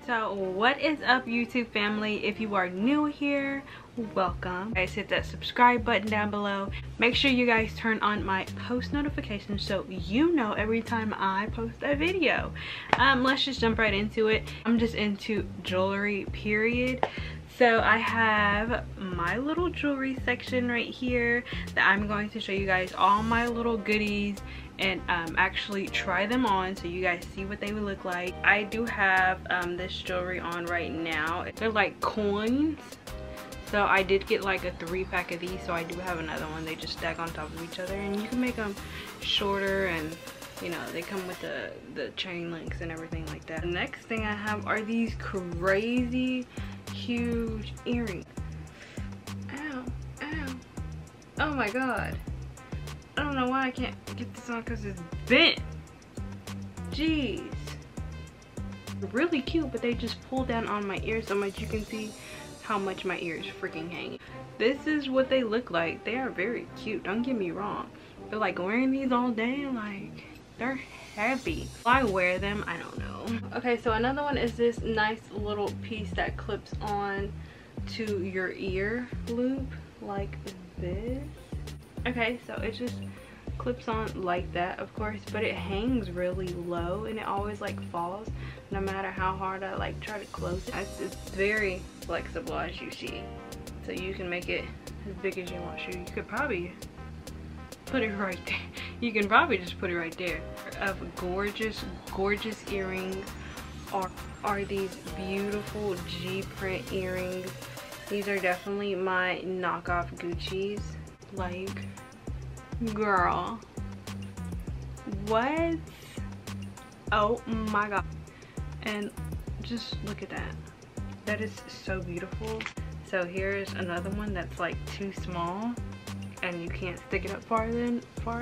So what is up, YouTube family? If you are new here, welcome. Guys, hit that subscribe button down below. Make sure you guys turn on my post notifications so you know every time I post a video. Let's just jump right into it. I'm just into jewelry, period. So I have my little jewelry section right here that I'm going to show you guys all my little goodies and actually try them on so you guys see what they would look like. I do have this jewelry on right now. They're like coins. So I did get like a 3-pack of these, so I do have another one. They just stack on top of each other and you can make them shorter, and you know, they come with the chain links and everything like that. The next thing I have are these crazy huge earrings. Ow, ow. Oh my god. I don't know why I can't get this on because it's bent. Jeez. Really cute, but they just pull down on my ear so much you can see how much my ear is freaking hanging. This is what they look like. They are very cute, don't get me wrong. But like wearing these all day, like they're heavy. Will I wear them? I don't know. Okay, so another one is this nice little piece that clips on to your ear loop like this. Okay, so it just clips on like that, of course, but it hangs really low and it always like falls no matter how hard I like try to close it. It's very flexible, as you see, so you can make it as big as you want to. You could probably put it right there. You can probably just put it right there. Of gorgeous earrings are these beautiful G print earrings. These are definitely my knockoff Gucci's. Like, girl, what? Oh my god. And just look at that. That is so beautiful. So here's another one that's like too small and you can't stick it up far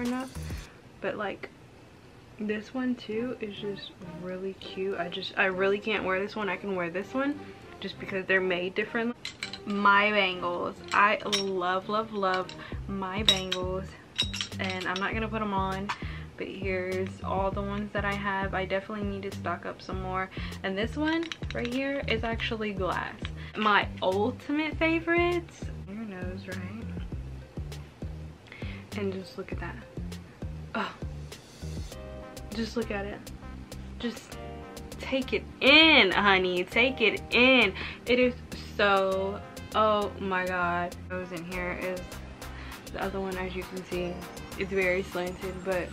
enough, but like this one too is just really cute. I really can't wear this one. I can wear this one just because they're made differently. My bangles, I love my bangles, and I'm not gonna put them on, but here's all the ones that I have. I definitely need to stock up some more, and this one right here is actually glass. My ultimate favorites, your nose, right? And just look at that. Oh, just look at it. Just take it in, honey, take it in. It is so, oh my god. Goes in here is the other one. As you can see, it's very slanted, but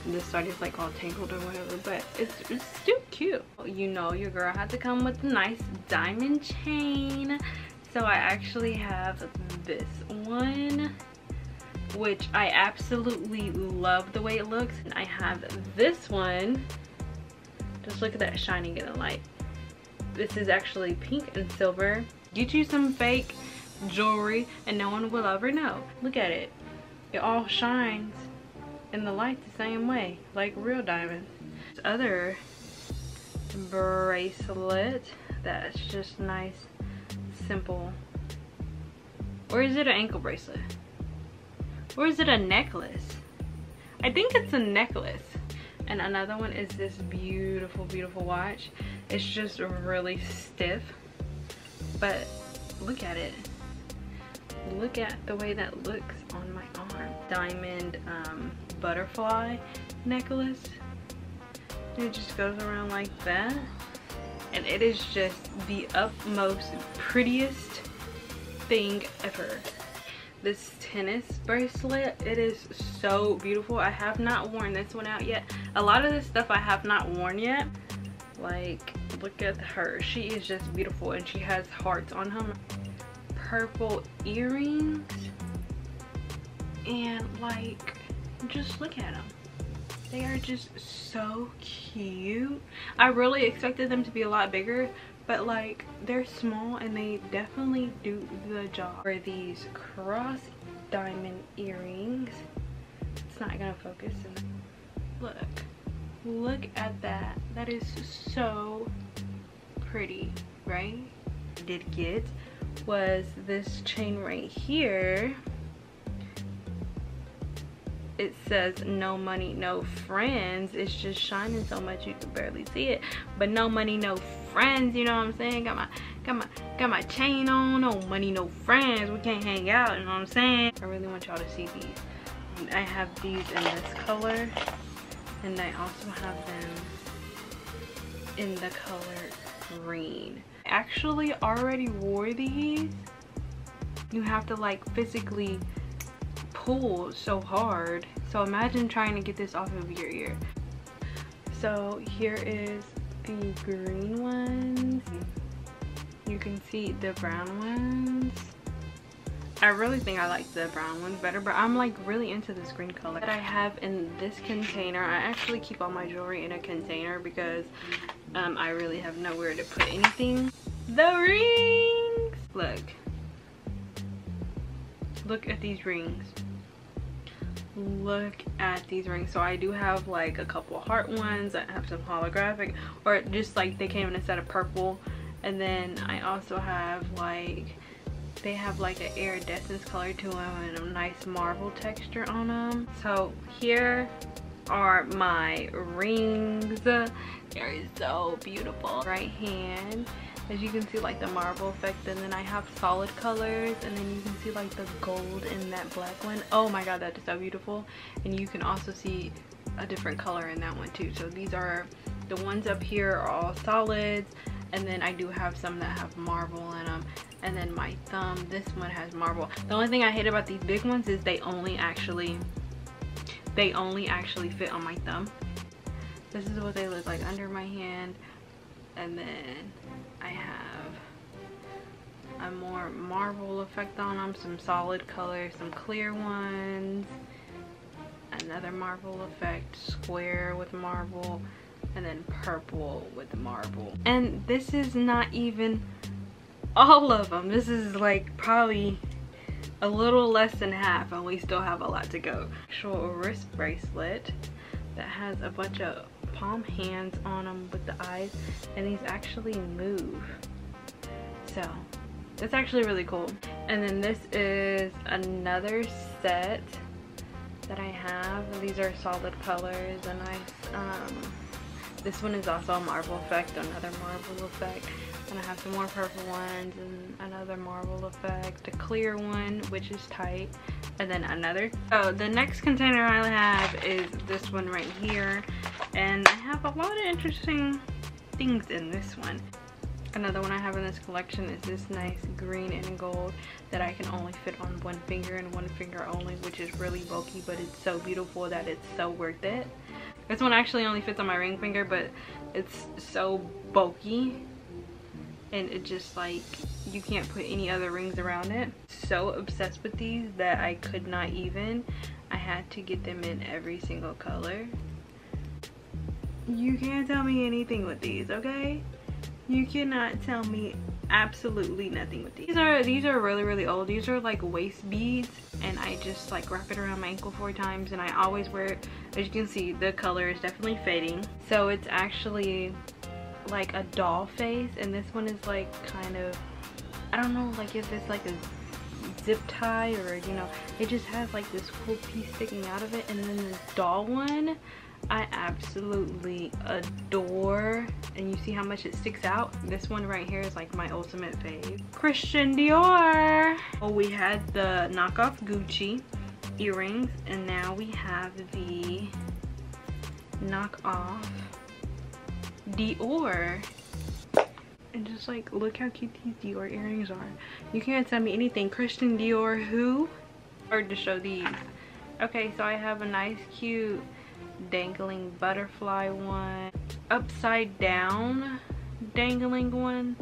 this side is like all tangled or whatever, but it's still cute. You know your girl had to come with a nice diamond chain, so I actually have this one, which I absolutely love the way it looks, and I have this one. Just look at that shining in the light. This is actually pink and silver. Get you some fake jewelry and no one will ever know. Look at it. It all shines in the light the same way, like real diamonds. This other bracelet that's just nice, simple. Or is it an ankle bracelet? Or is it a necklace? I think it's a necklace. And another one is this beautiful watch. It's just really stiff, but look at it. Look at the way that looks on my arm. Diamond butterfly necklace. It just goes around like that, and it is just the utmost prettiest thing ever. This tennis bracelet, it is so beautiful. I have not worn this one out yet. A lot of this stuff I have not worn yet. Like, look at her. She is just beautiful, and she has hearts on her. Purple earrings, and like, just look at them. They are just so cute. I really expected them to be a lot bigger, but like, they're small and they definitely do the job. For these cross diamond earrings, it's not gonna focus. Look at that. That is so pretty, right? I did get was this chain right here. it says no money, no friends. It's just shining so much you can barely see it. But no money, no friends, you know what I'm saying? Got my chain on, no money, no friends. We can't hang out, you know what I'm saying? I really want y'all to see these. I have these in this color, and I also have them in the color green. I actually already wore these. You have to like physically pull so hard. So imagine trying to get this off of your ear. So here is the green ones. You can see the brown ones. I really think I like the brown ones better, but I'm like really into this green color that I have in this container. I actually keep all my jewelry in a container because I really have nowhere to put anything. The rings! Look at these rings. Look at these rings. So I do have like a couple heart ones. I have some holographic, or just like they came in a set of purple. And then I also have like, they have like an iridescent color to them and a nice marble texture on them. So here are my rings. They're so beautiful. Right hand, as you can see, like the marble effect, and then I have solid colors, and then you can see like the gold in that black one. Oh my god, that is so beautiful. And you can also see a different color in that one too. So these are the ones up here are all solids, and then I do have some that have marble in them. And then my thumb, this one has marble. The only thing I hate about these big ones is they only actually fit on my thumb. This is what they look like under my hand. And then I have a more marble effect on them, some solid colors, some clear ones, another marble effect, square with marble, and then purple with marble. And this is not even all of them. This is like probably a little less than half, and we still have a lot to go. Actual wrist bracelet that has a bunch of palm hands on them with the eyes, and these actually move. So that's actually really cool. And then this is another set that I have. These are solid colors, and this one is also a marble effect, another marble effect. And I have some more purple ones and another marble effect, a clear one which is tight, and then another. So the next container I have is this one right here, and I have a lot of interesting things in this one. Another one I have in this collection is this nice green and gold that I can only fit on one finger and one finger only, which is really bulky, but it's so beautiful that it's so worth it. This one actually only fits on my ring finger, but it's so bulky, and it just like, you can't put any other rings around it. So obsessed with these that I could not even. I had to get them in every single color. You can't tell me anything with these, okay? You cannot tell me absolutely nothing with these. These are really old. These are like waist beads, and I just like wrap it around my ankle 4 times, and I always wear it. As you can see, the color is definitely fading. So it's actually like a doll face, and this one is like kind of, I don't know, like if it's like a zip tie, or you know, it just has like this cool piece sticking out of it. And then this doll one I absolutely adore, and you see how much it sticks out. This one right here is like my ultimate fave. Christian Dior. Oh, we had the knockoff Gucci earrings, and now we have the knockoff Dior. And just like, look how cute these Dior earrings are. You can't tell me anything. Christian Dior who? Hard to show these. Okay, so I have a nice cute dangling butterfly one, upside down dangling one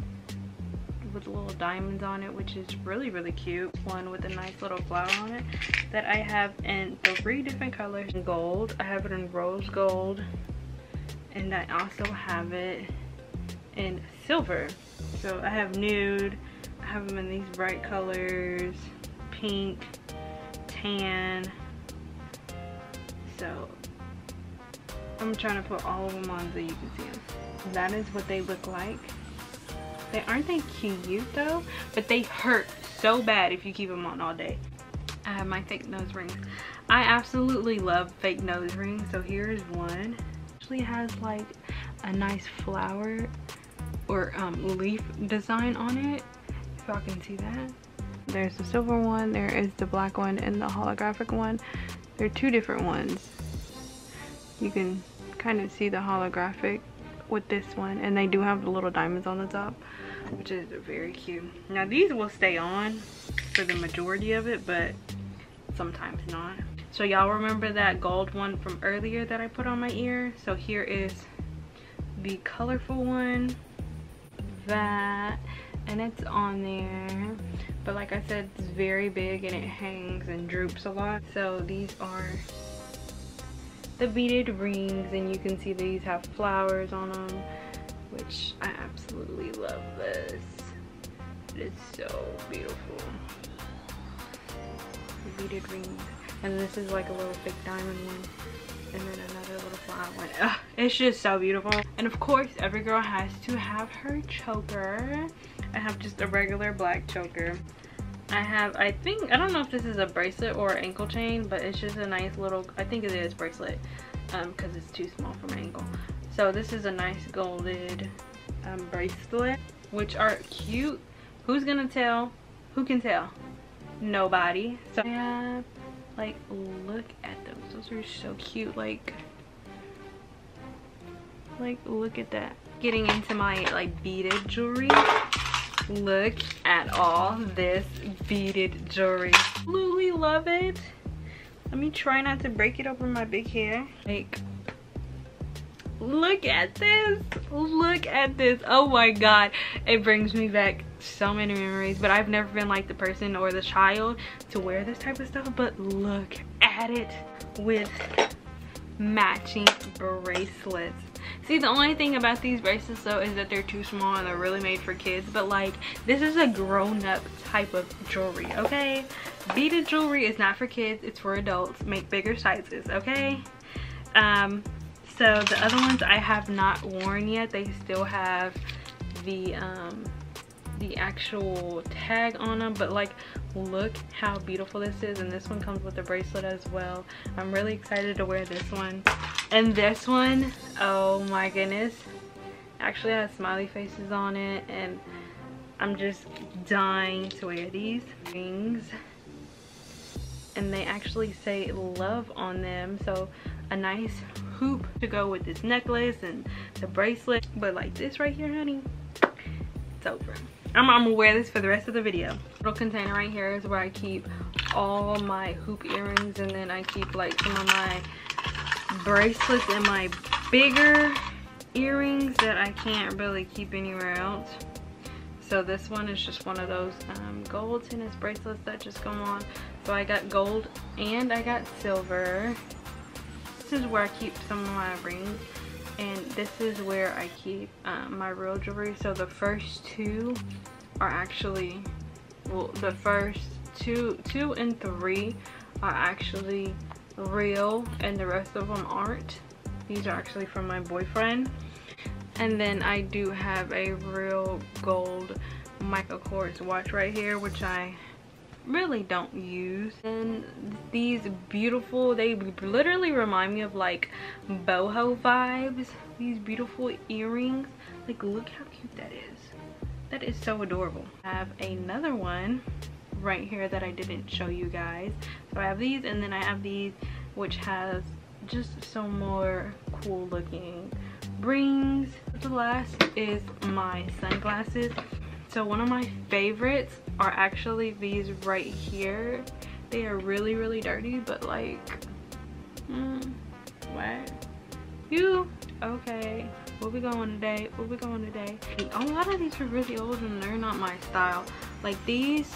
with little diamonds on it, which is really cute. One with a nice little flower on it that I have in 3 different colors. Gold, I have it in rose gold, and I also have it in silver. So I have nude, I have them in these bright colors, pink, tan. So I'm trying to put all of them on so you can see them. That is what they look like. Aren't they cute though? But they hurt so bad if you keep them on all day. I have my fake nose rings. I absolutely love fake nose rings. So here's one. It actually has like a nice flower or leaf design on it, if y'all can see that. There's the silver one, there is the black one, and the holographic one. They're two different ones. You can kind of see the holographic with this one, and they do have the little diamonds on the top, which is very cute. Now these will stay on for the majority of it, but sometimes not. So y'all remember that gold one from earlier that I put on my ear? So here is the colorful one, that, and it's on there, but like I said, it's very big and it hangs and droops a lot. So these are the beaded rings, and you can see these have flowers on them, which I absolutely love this. It is so beautiful. The beaded rings, and this is like a little fake diamond one, and then another little flower one. Ugh, it's just so beautiful. And of course, every girl has to have her choker. I have just a regular black choker. I have, I don't know if this is a bracelet or an ankle chain, but it's just a nice little, I think it is bracelet, because it's too small for my ankle. So this is a nice golded bracelet, which are cute. Who's gonna tell? Who can tell? Nobody. So I have, like, look at those. Those are so cute. Like look at that. Getting into my like beaded jewelry. Look at all this beaded jewelry. Absolutely love it. Let me try not to break it over my big hair. Like, look at this. Look at this. Oh my god. It brings me back so many memories, but I've never been like the person or the child to wear this type of stuff. But look at it with matching bracelets. See, the only thing about these bracelets though is that they're too small and they're really made for kids, but like, this is a grown-up type of jewelry, okay? Beaded jewelry is not for kids, it's for adults. Make bigger sizes, okay? So the other ones I have not worn yet. They still have the actual tag on them, but like, look how beautiful this is. And this one comes with a bracelet as well. I'm really excited to wear this one. And this one, oh my goodness, actually has smiley faces on it, and I'm just dying to wear these rings. And they actually say love on them, so a nice hoop to go with this necklace and the bracelet. But like this right here, honey, it's over. I'm gonna wear this for the rest of the video. Little container right here is where I keep all my hoop earrings, and then I keep like some of my bracelets and my bigger earrings that I can't really keep anywhere else. So this one is just one of those gold tennis bracelets that just go on. So I got gold and I got silver. This is where I keep some of my rings, and this is where I keep my real jewelry. So the first two are actually, well, the first two and three are actually real, and the rest of them aren't. These are actually from my boyfriend. And then I do have a real gold Michael Kors watch right here, which I really don't use. And these beautiful, they literally remind me of like boho vibes. These beautiful earrings, like, look how cute that is. That is so adorable. I have another one right here that I didn't show you guys. So I have these, and then I have these, which has just some more cool looking rings. The last is my sunglasses. So one of my favorites are actually these right here. They are really, really dirty, but like, what? You okay? Where we going today? Where we going today? A lot of these are really old and they're not my style. Like these,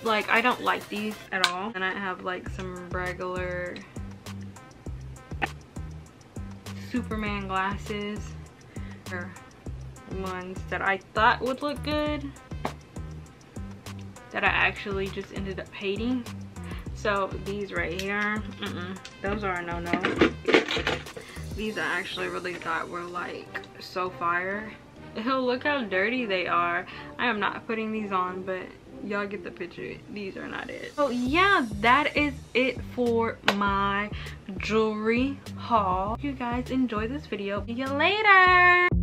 like, I don't like these at all. And I have like some regular Superman glasses, or ones that I thought would look good that I actually just ended up hating. So these right here, those are a no-no. These I actually really thought were like so fire. Look how dirty they are. I am not putting these on, but y'all get the picture. These are not it. So yeah, that is it for my jewelry haul. You guys enjoy this video. See you later.